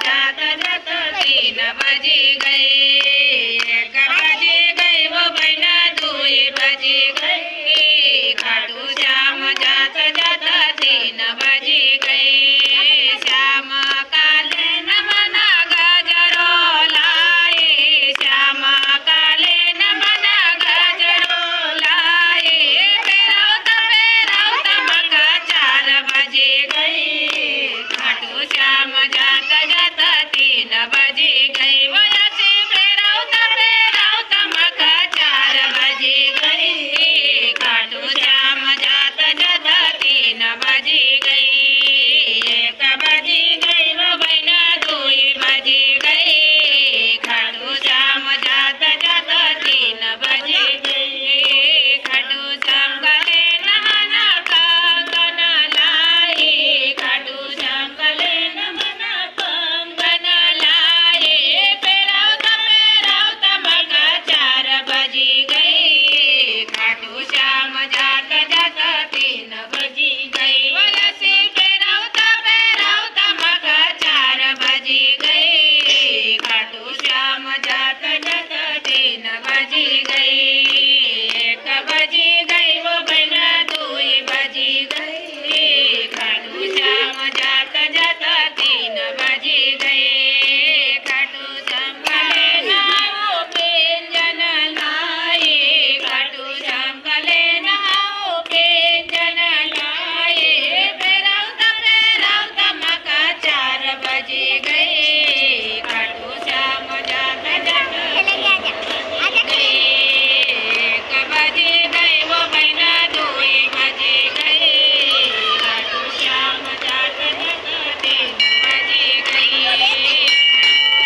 जात जात तीन बजी गई। एक बजी गई वो बहना दुई बजी गई। खाटू श्याम जात जात तीन बजी गई। श्याम काले न मना गजरो लाए। श्याम काले न मना गजरो लाए। पेरावत मका चार बजी गई। खाटू श्याम जात जात तीन बजी गई। वयसी पेरावत मका चार बजी गई। खाटू श्याम जात जात तीन बजी गई। एक बजी गई वो बहना दुई बजी गई। खाटू श्याम जात जात तीन बजी गई। खाटू श्याम गले न मना कंगन लाई। खाटू श्याम गले न मना कंगन लाई। पेरावत मका चार बजी गई। खाटू श्याम जात जात तीन बजी गई। वयसी पेरावत मका चार बजी गई। खाटू श्याम जात जात तीन बजी गई। एक बजी गई वो बहना दुई बजी गई। खाटू श्याम जात जात तीन बजी गई। खाटू श्याम गले न वो व्यंजन लाई। खाटू श्याम गले न वो व्यंजन लाई। पेरावत मका चार बजी गई। खाटू श्याम जात जात एक बजी गई वो बहना दुई बजी गई। खाटू श्याम जात जात तीन बजी गई।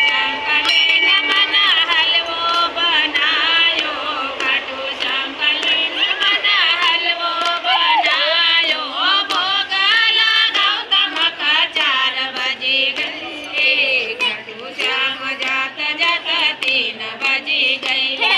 श्याम गले न मना हलवो बनायो। खाटू श्याम गले न मना हलवो बनायो। भोग लगावत मका चार बजी गई। खाटू श्याम जात जात तीन बजी गई।